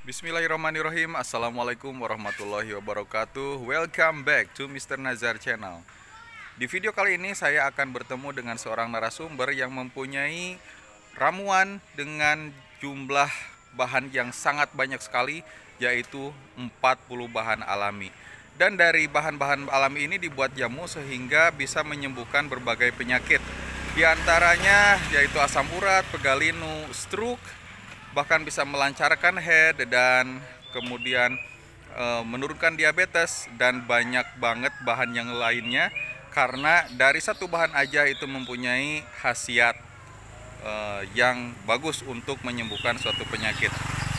Bismillahirrahmanirrahim. Assalamualaikum warahmatullahi wabarakatuh. Welcome back to Mr. Nazar Channel. Di video kali ini saya akan bertemu dengan seorang narasumber yang mempunyai ramuan dengan jumlah bahan yang sangat banyak sekali, yaitu 40 bahan alami. Dan dari bahan-bahan alami ini dibuat jamu sehingga bisa menyembuhkan berbagai penyakit. Di antaranya yaitu asam urat, pegalinu, stroke, bahkan bisa melancarkan head dan kemudian menurunkan diabetes dan banyak banget bahan yang lainnya, karena dari satu bahan aja itu mempunyai khasiat yang bagus untuk menyembuhkan suatu penyakit.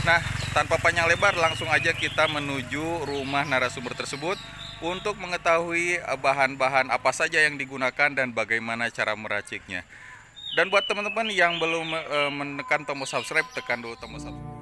Nah, tanpa panjang lebar langsung aja kita menuju rumah narasumber tersebut untuk mengetahui bahan-bahan apa saja yang digunakan dan bagaimana cara meraciknya. Dan buat teman-teman yang belum menekan tombol subscribe, tekan dulu tombol subscribe.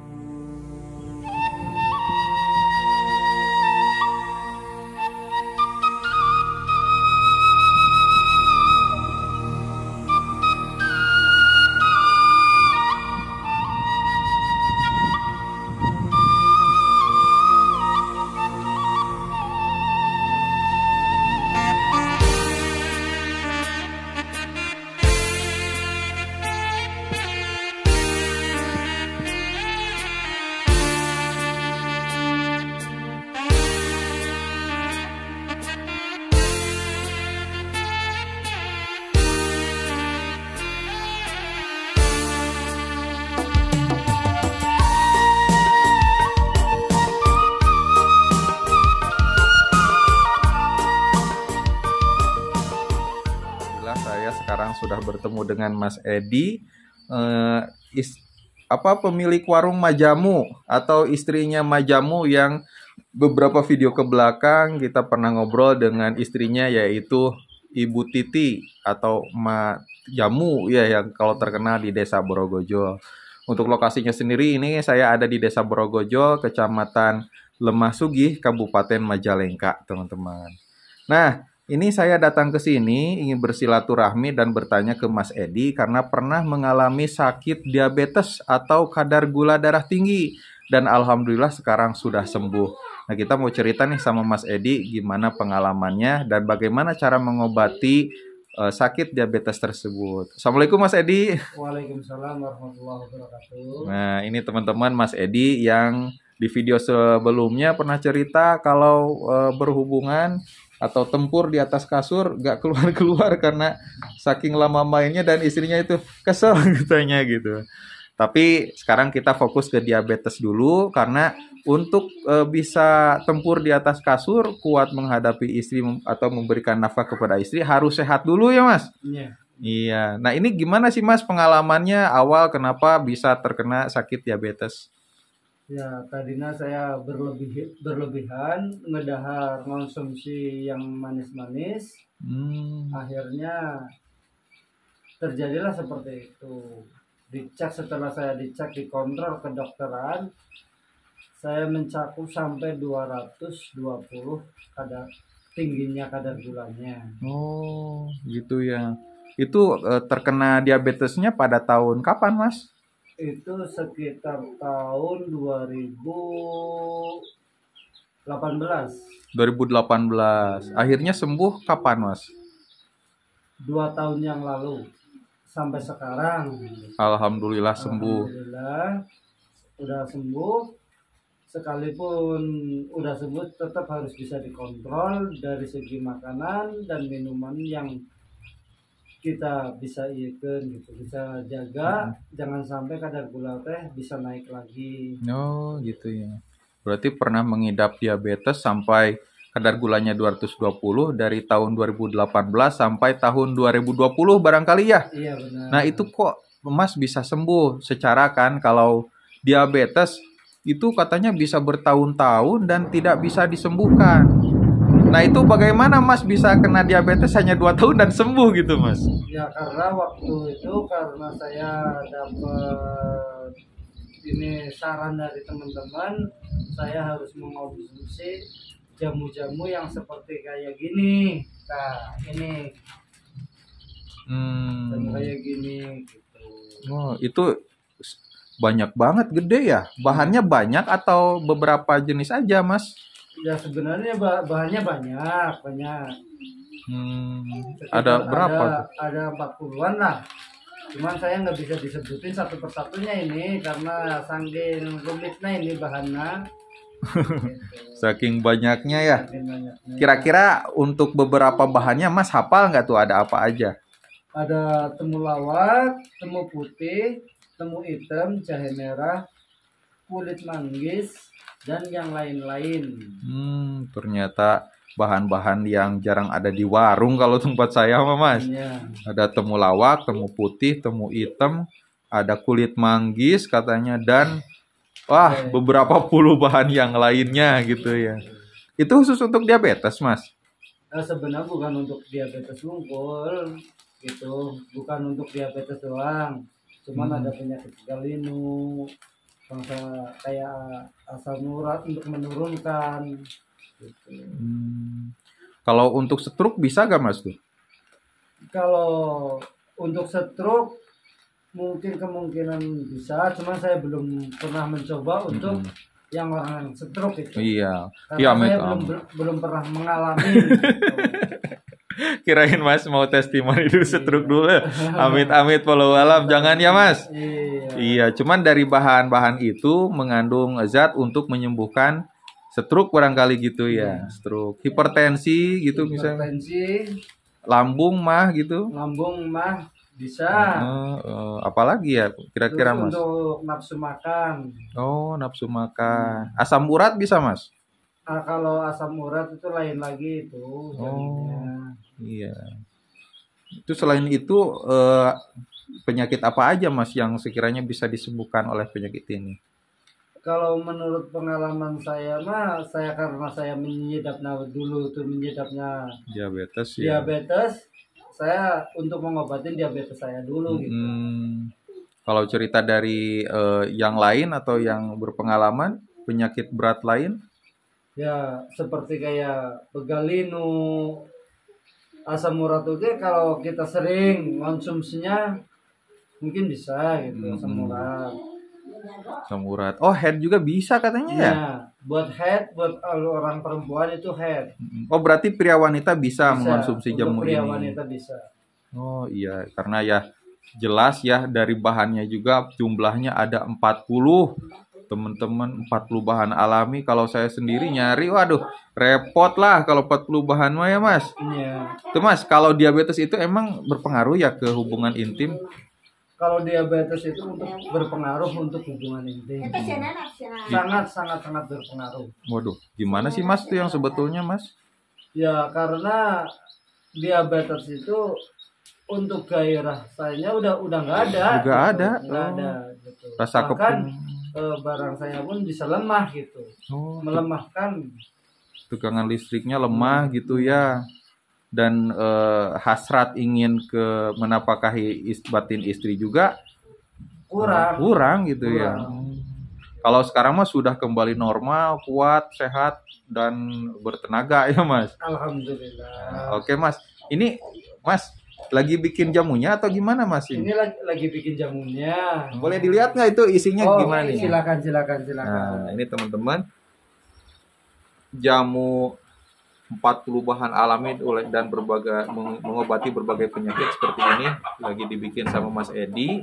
Saya sekarang sudah bertemu dengan Mas Edi, pemilik warung Majamu atau istrinya Majamu, yang beberapa video ke belakang kita pernah ngobrol dengan istrinya, yaitu Ibu Titi atau Majamu ya, yang kalau terkenal di Desa Borogojo. Untuk lokasinya sendiri ini saya ada di Desa Borogojo, Kecamatan Lemah Sugih, Kabupaten Majalengka, teman-teman. Nah, ini saya datang ke sini ingin bersilaturahmi dan bertanya ke Mas Edi karena pernah mengalami sakit diabetes atau kadar gula darah tinggi, dan alhamdulillah sekarang sudah sembuh. Nah, kita mau cerita nih sama Mas Edi gimana pengalamannya dan bagaimana cara mengobati sakit diabetes tersebut. Assalamualaikum Mas Edi. Waalaikumsalam warahmatullahi wabarakatuh. Nah, ini teman-teman Mas Edi yang di video sebelumnya pernah cerita kalau berhubungan atau tempur di atas kasur gak keluar-keluar karena saking lama mainnya, dan istrinya itu kesel katanya gitu. Tapi sekarang kita fokus ke diabetes dulu, karena untuk bisa tempur di atas kasur, kuat menghadapi istri atau memberikan nafkah kepada istri, harus sehat dulu ya Mas? Iya. Iya. Nah, ini gimana sih Mas pengalamannya awal kenapa bisa terkena sakit diabetes? Ya, tadinya saya berlebihan ngedahar konsumsi yang manis-manis. Akhirnya terjadilah seperti itu. Setelah saya dicek, dikontrol kedokteran, saya mencakup sampai 220 tingginya kadar gulanya. Oh, gitu ya. Itu terkena diabetesnya pada tahun kapan, Mas? Itu sekitar tahun 2018. 2018. Akhirnya sembuh kapan, Mas? 2 tahun yang lalu sampai sekarang. Alhamdulillah sembuh. Alhamdulillah udah sembuh. Sekalipun udah sembuh, tetap harus bisa dikontrol dari segi makanan dan minuman yang kita bisa ikan gitu, bisa jaga jangan sampai kadar gula teh bisa naik lagi. Oh, gitu ya. Berarti pernah mengidap diabetes sampai kadar gulanya 220 dari tahun 2018 sampai tahun 2020 barangkali ya? Iya, benar. Nah, itu kok Mas bisa sembuh? Secara kan kalau diabetes itu katanya bisa bertahun-tahun dan tidak bisa disembuhkan. Nah, itu bagaimana Mas bisa kena diabetes hanya 2 tahun dan sembuh gitu, Mas? Ya, karena waktu itu karena saya dapat ini saran dari teman-teman, saya harus mengonsumsi jamu-jamu yang seperti kayak gini. Nah, ini jamu kayak gini gitu. Oh, itu banyak banget, gede ya. Bahannya banyak atau beberapa jenis aja, Mas? Ya sebenarnya bahannya banyak. Ada Sekitar berapa tuh? ada 40-an lah. Cuman saya nggak bisa disebutin satu persatunya ini karena saking rumitnya ini bahannya. Gitu. Saking banyaknya ya. Saking banyaknya. Kira-kira untuk beberapa bahannya Mas hafal nggak tuh ada apa aja? Ada temulawak, temu putih, temu hitam, jahe merah, kulit manggis, dan yang lain-lain. Ternyata bahan-bahan yang jarang ada di warung kalau tempat saya mah, Mas. Iya. Ada temulawak, temu putih, temu hitam, ada kulit manggis katanya, dan wah, beberapa puluh bahan yang lainnya gitu ya. Itu khusus untuk diabetes, Mas? Sebenarnya bukan untuk diabetes wungkul, gitu. Bukan untuk diabetes doang. Cuman ada penyakit galinu, bangsa kayak asam urat untuk menurunkan. Gitu. Kalau untuk stroke bisa gak, Mas tuh? Kalau untuk stroke mungkin kemungkinan bisa, cuman saya belum pernah mencoba untuk yang orang stroke itu. Iya. Karena Iya, saya belum pernah mengalami. Kirain Mas mau testimoni dulu stroke dulu. Amit-amit walau alam, jangan ya Mas. Iya, cuman dari bahan-bahan itu mengandung zat untuk menyembuhkan stroke barangkali gitu ya. Stroke, hipertensi gitu misalnya. Hipertensi, Lambung mah gitu. lambung mah bisa. Apalagi ya kira-kira Mas? Untuk nafsu makan. Oh, nafsu makan. Asam urat bisa Mas? Kalau asam urat itu lain lagi itu. Iya. Itu selain itu penyakit apa aja Mas yang sekiranya bisa disembuhkan oleh penyakit ini? Kalau menurut pengalaman saya mah, karena saya menyedapnya dulu tuh menyedapnya diabetes ya. Diabetes, saya untuk mengobatin diabetes saya dulu gitu. Kalau cerita dari yang lain atau yang berpengalaman penyakit berat lain? Ya seperti kayak pegalinu, asam urat itu kalau kita sering konsumsinya mungkin bisa gitu. Asam urat. Oh, head juga bisa katanya ya? Buat head, buat orang perempuan itu head. Oh, berarti pria wanita bisa mengkonsumsi jamu ini. Pria wanita bisa. Oh iya, karena ya jelas ya dari bahannya juga jumlahnya ada 40. Teman-teman 40 bahan alami. Kalau saya sendiri nyari, waduh, repot lah kalau 40 bahan mah ya Mas. Iya. Tuh Mas, kalau diabetes itu emang berpengaruh ya ke hubungan intim? Kalau diabetes itu berpengaruh untuk hubungan intim. Sangat berpengaruh. Waduh, gimana sih Mas tuh yang sebetulnya Mas? Ya karena diabetes itu untuk gairah saya udah nggak ada. Nggak ada. Nggak ada. Gitu. Rasa bahkan barang saya pun bisa lemah gitu. Melemahkan. Tegangan listriknya lemah gitu ya. Dan hasrat ingin ke menapakahi batin istri juga kurang gitu ya. Kalau sekarang Mas sudah kembali normal, kuat, sehat dan bertenaga ya Mas. Alhamdulillah. Oke Mas, ini Mas lagi bikin jamunya atau gimana Mas ini? Ini lagi bikin jamunya. Boleh dilihat nggak itu isinya gimana nih? Silakan. Nah, ini teman-teman jamu 40 bahan alami dan berbagai mengobati berbagai penyakit seperti ini lagi dibikin sama Mas Edi.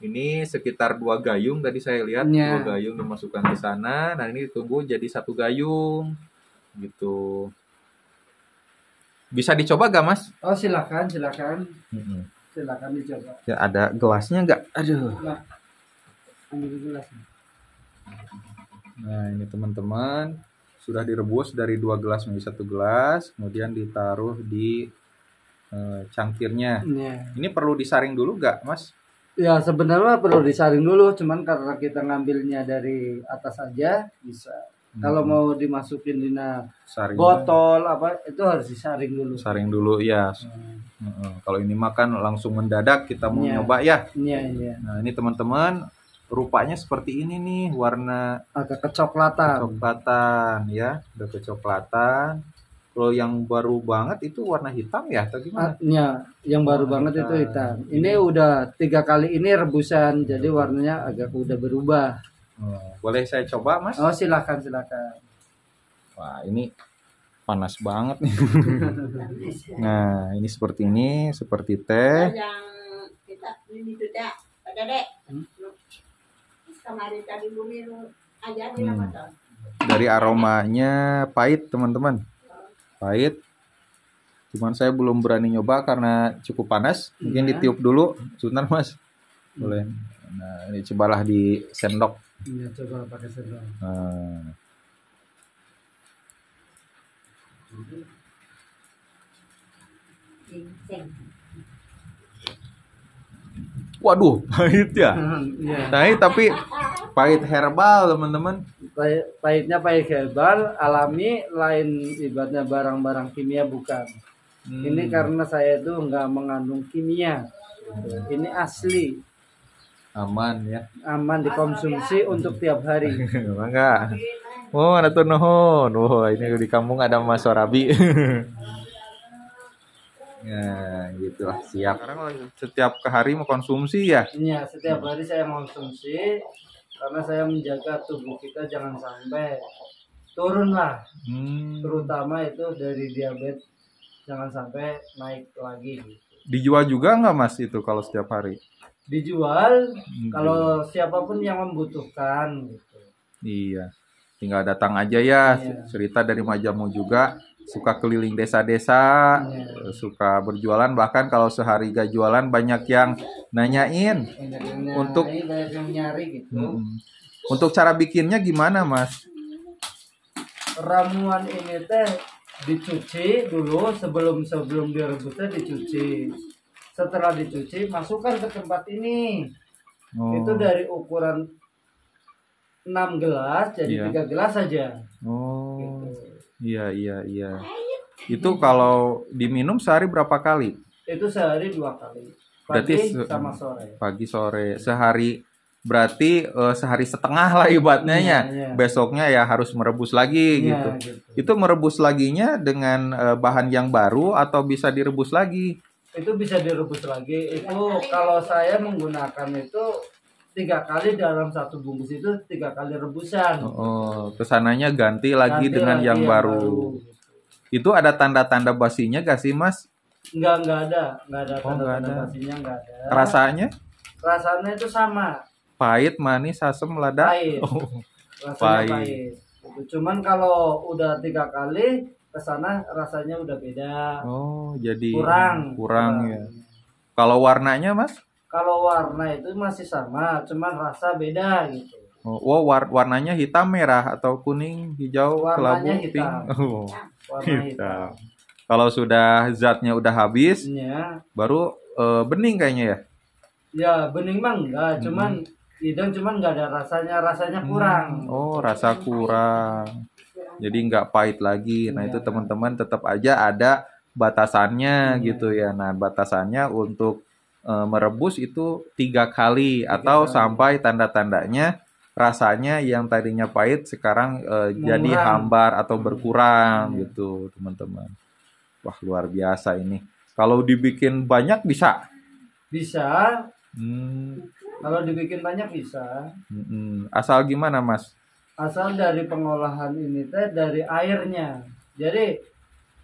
Ini sekitar 2 gayung tadi saya lihat, 2 gayung dimasukkan ke sana. Nah, ini tumbuh jadi 1 gayung gitu. Bisa dicoba gak Mas? Oh silakan. Silakan dicoba. Ya, ada gelasnya nggak? Aduh. Ambil gelas. Nah, ini teman-teman sudah direbus dari 2 gelas menjadi 1 gelas, kemudian ditaruh di cangkirnya. Ini perlu disaring dulu nggak, Mas? Ya sebenarnya perlu disaring dulu, cuman karena kita ngambilnya dari atas aja bisa. Kalau mau dimasukin di botol apa itu harus disaring dulu. Saring dulu ya. Kalau ini makan langsung mendadak kita mau nyoba ya. Iya. Nah ini teman-teman rupanya seperti ini nih, warna agak kecoklatan ya, udah kecoklatan. Kalau yang baru banget itu warna hitam ya atau gimana? Ya, yang baru banget itu hitam. Ini udah 3 kali ini rebusan, jadi warnanya agak udah berubah. Boleh saya coba, Mas? Oh, silakan. Wah, ini panas banget nih. Nah, ini seperti teh. Yang kita ini tidak ada dek. Kemarin tadi bumi aja di nama tuh. Dari aromanya pahit, teman-teman. Pahit. Cuman saya belum berani nyoba karena cukup panas. Mungkin ditiup dulu. Sebentar, Mas. Boleh. Nah, ini cobalah di sendok. Iya, coba pakai sendok. Nah. Waduh, pahit ya. Pahit tapi pahit herbal, teman-teman. Pahitnya pahit herbal, alami, lain ibaratnya barang-barang kimia bukan. Ini karena saya itu nggak mengandung kimia. Ini asli. Aman ya. Aman dikonsumsi untuk tiap hari. Enggak. Oh, ada tuh nuhun. Wah, ini di kampung ada Mas Sorabi. Ya, gitulah, siap. Sekarang setiap hari mau konsumsi ya? Iya, setiap hari saya konsumsi karena saya menjaga tubuh kita jangan sampai turun lah. Terutama itu dari diabetes jangan sampai naik lagi gitu. Dijual juga nggak, Mas, itu kalau setiap hari? Dijual kalau siapapun yang membutuhkan gitu. Iya. Tinggal datang aja ya. Iya. Cerita dari Majamu juga suka keliling desa-desa, suka berjualan, bahkan kalau sehari gak jualan banyak yang nanyain untuk banyak yang nyari gitu. Untuk cara bikinnya gimana, Mas? Ramuan ini teh dicuci dulu sebelum direbusnya dicuci. Setelah dicuci masukkan ke tempat ini. Itu dari ukuran 6 gelas jadi 3 gelas saja. Gitu. Iya. Itu kalau diminum sehari berapa kali? Itu sehari 2 kali. Pagi sama sore. Pagi sore. Sehari berarti sehari setengah lah ibaratnya ya. Besoknya ya harus merebus lagi gitu. Itu merebus laginya dengan bahan yang baru atau bisa direbus lagi? Itu bisa direbus lagi. Itu kalau saya menggunakan itu 3 kali dalam satu bungkus itu 3 kali rebusan. Kesananya ganti lagi dengan yang baru. Itu ada tanda-tanda basinya gak sih, Mas? Enggak ada tanda-tanda basinya, enggak ada. Rasanya itu sama. Pahit, manis, asam, lada. Pahit. Rasanya pahit. Cuman kalau udah 3 kali kesana rasanya udah beda. Jadi kurang ya. Kalau warnanya, Mas? Kalau warna itu masih sama, cuman rasa beda gitu. Warnanya hitam, merah, atau kuning, hijau, kelabu, pink? Warna hitam. Kalau sudah zatnya udah habis, baru bening kayaknya ya? Ya, bening mah enggak, cuman nggak ada rasanya kurang. Rasa kurang. Jadi nggak pahit lagi. Nah, itu teman-teman tetap aja ada batasannya gitu ya. Nah, batasannya untuk merebus itu 3 kali atau sampai tanda-tandanya rasanya yang tadinya pahit sekarang jadi hambar atau berkurang gitu, teman-teman. Wah, luar biasa ini. Kalau dibikin banyak bisa? Bisa. Kalau dibikin banyak bisa. Asal gimana, Mas? Asal dari pengolahan ini teh dari airnya. Jadi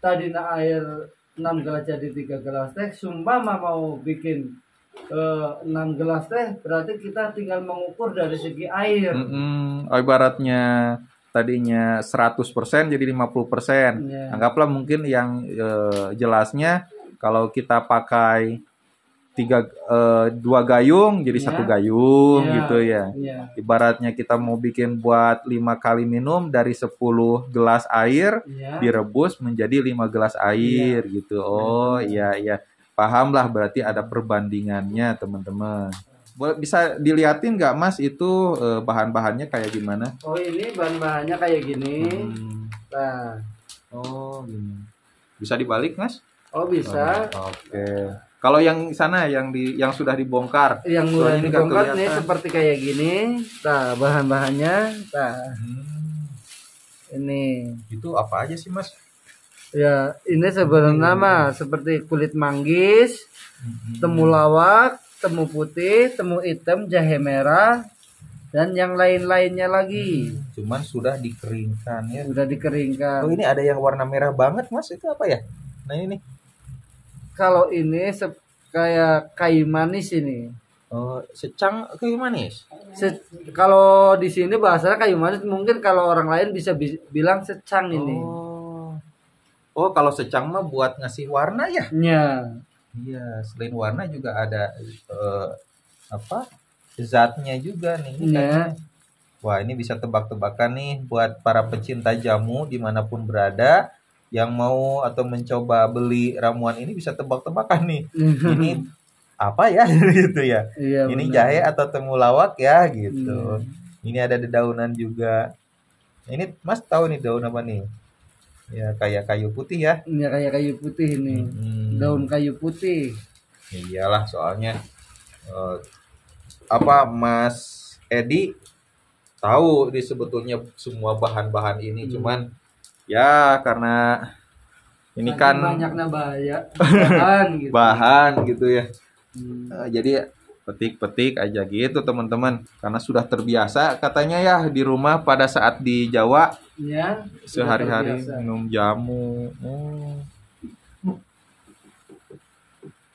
tadinya air 6 gelas jadi 3 gelas teh, sumpama mau bikin 6 gelas teh, berarti kita tinggal mengukur dari segi air. Ibaratnya tadinya 100% jadi 50%. Anggaplah mungkin yang jelasnya kalau kita pakai 2 gayung jadi 1 gayung gitu ya. Ibaratnya kita mau bikin buat 5 kali minum, dari 10 gelas air direbus menjadi 5 gelas air gitu. Iya. Paham lah, berarti ada perbandingannya, teman-teman. Bisa dilihatin nggak, Mas, itu bahan-bahannya kayak gimana? Ini bahan-bahannya kayak gini. Nah. Gini. Bisa dibalik, Mas? Bisa. Oke. Kalau yang sana yang sudah dibongkar, yang mulai dibongkar nih seperti kayak gini. Nah, bahan-bahannya, ini. Itu apa aja sih, Mas? Ya, ini sebenarnya mah seperti kulit manggis, temulawak, temu putih, temu hitam, jahe merah, dan yang lain-lainnya lagi. Cuman sudah dikeringkan ya. Sudah dikeringkan. Oh, ini ada yang warna merah banget, Mas. Itu apa ya? Nah, ini. Kalau ini kayak kayu manis ini. Oh, secang kayu manis. Kalau di sini bahasanya kayu manis, mungkin kalau orang lain bisa bilang secang ini. Oh, kalau secang mah buat ngasih warna ya? Ya. Iya, selain warna juga ada apa? Zatnya juga nih. Ya. Wah, ini bisa tebak-tebakan nih buat para pecinta jamu dimanapun berada yang mau atau mencoba beli ramuan ini bisa tebak-tebakan nih. Ini apa ya gitu ya? Iya, ini benar. jahe atau temulawak ya gitu. Ini ada dedaunan juga. Ini Mas tahu nih daun apa nih? Ya kayak kayu putih ya. Ini kayak kayu putih ini. Daun kayu putih. Iyalah soalnya apa Mas Edi tahu di sebetulnya semua bahan-bahan ini cuman ya karena ini Nanti kan banyaknya bahan gitu. bahan gitu ya. Jadi petik-petik aja gitu teman-teman karena sudah terbiasa katanya ya di rumah pada saat di Jawa Ya, sehari-hari minum jamu.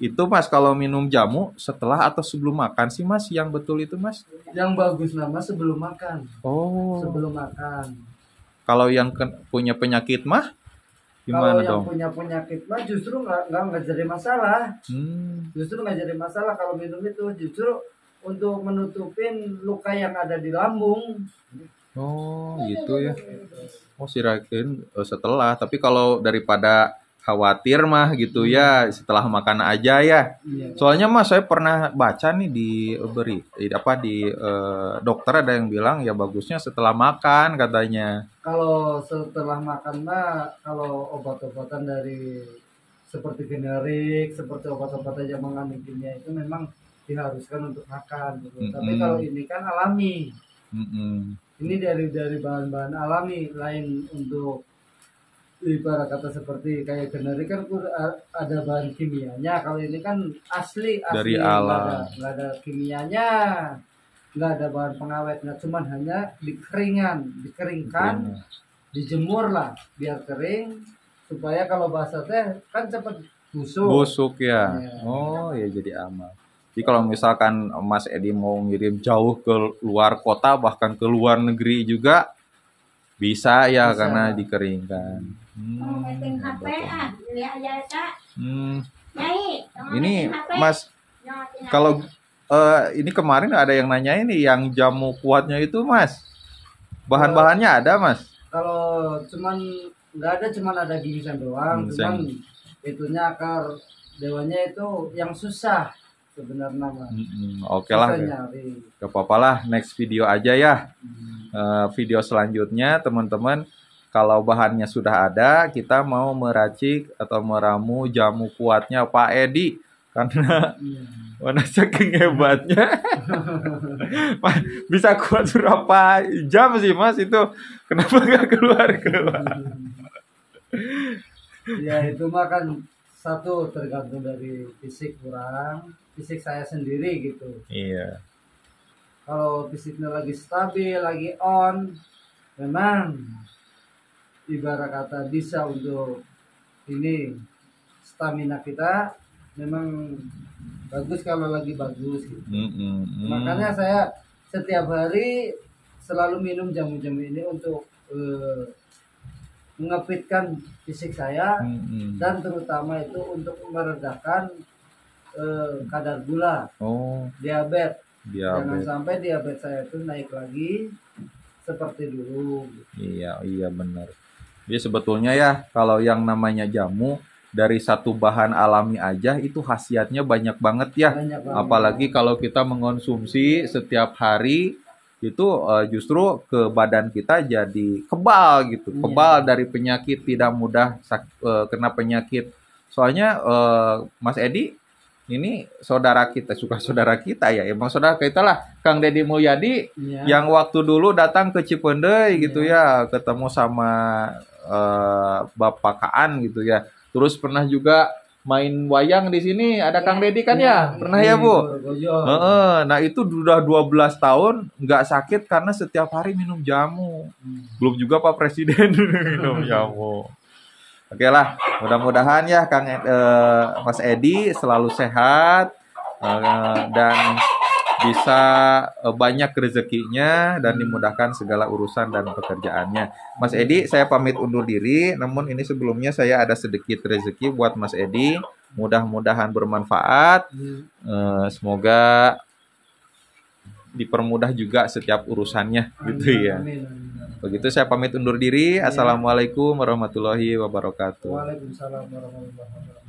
Itu Mas kalau minum jamu setelah atau sebelum makan sih Mas yang betul itu Mas? Yang bagus nama sebelum makan. Oh. Sebelum makan. Kalau yang punya penyakit mah Kalau gimana yang dong? punya penyakit mah justru nggak jadi masalah. Justru nggak jadi masalah kalau minum itu, justru untuk menutupin luka yang ada di lambung. Oh gitu ya. Oh sirakin setelah. Tapi kalau daripada khawatir mah gitu ya setelah makan aja ya. Iya. Soalnya Mas saya pernah baca nih di dokter ada yang bilang ya bagusnya setelah makan katanya. Kalau setelah makan mah, kalau obat-obatan dari seperti generik, seperti obat-obatan yang mengandung kimia itu memang diharuskan untuk makan gitu. Tapi kalau ini kan alami. Ini dari bahan-bahan alami, lain untuk ibarat kata seperti kayak generik kan ada bahan kimianya. Kalau ini kan asli Dari alam. nggak ada kimianya, nggak ada bahan pengawetnya, cuman hanya dikeringkan, dijemur lah biar kering supaya kalau basah teh kan cepat busuk ya. Oh ya jadi aman. Jadi kalau misalkan Mas Edi mau ngirim jauh ke luar kota bahkan ke luar negeri juga bisa ya karena dikeringkan. Ini Mas kalau ini kemarin ada yang nanya ini yang jamu kuatnya itu Mas bahan-bahannya ada Mas? Kalau nggak ada, cuman ada ginseng doang. Cuman itunya akar dewanya itu yang susah sebenarnya Mas. Oke lah, gak apa-apa lah, next video aja ya. Video selanjutnya teman-teman kalau bahannya sudah ada kita mau meracik atau meramu jamu kuatnya Pak Edi karena mana saking hebatnya bisa kuat berapa jam sih Mas itu kenapa nggak keluar ya itu mah kan satu tergantung dari fisik saya sendiri gitu. Iya. Kalau fisiknya lagi stabil, lagi on, memang ibarat kata bisa untuk ini stamina kita memang bagus kalau lagi bagus gitu. Makanya saya setiap hari selalu minum jamu-jamu ini untuk mengepitkan fisik saya dan terutama itu untuk meredakan kadar gula, diabetes. Jangan sampai diabetes saya itu naik lagi seperti dulu. Iya benar. Jadi sebetulnya ya kalau yang namanya jamu dari satu bahan alami aja itu khasiatnya banyak banget ya. Apalagi kalau kita mengonsumsi setiap hari itu justru ke badan kita jadi kebal gitu. Kebal dari penyakit, tidak mudah kena penyakit. Soalnya Mas Edi ini saudara kita, suka saudara kita ya. Emang saudara kita lah, Kang Deddy Mulyadi Iya. yang waktu dulu datang ke Cipendei gitu ya, ketemu sama Bapak Kaan gitu ya. Terus pernah juga main wayang di sini, ada Kang Deddy kan ya? Pernah ya, Bu? Heeh, nah itu udah 12 tahun nggak sakit karena setiap hari minum jamu. Belum juga Pak Presiden minum jamu. Oke lah, mudah-mudahan ya Mas Edi selalu sehat dan bisa banyak rezekinya dan dimudahkan segala urusan dan pekerjaannya. Mas Edi, saya pamit undur diri. Namun ini sebelumnya saya ada sedikit rezeki buat Mas Edi. Mudah-mudahan bermanfaat. Semoga dipermudah juga setiap urusannya gitu ya. Begitu saya pamit undur diri. Assalamualaikum warahmatullahi wabarakatuh. Waalaikumsalam warahmatullahi wabarakatuh.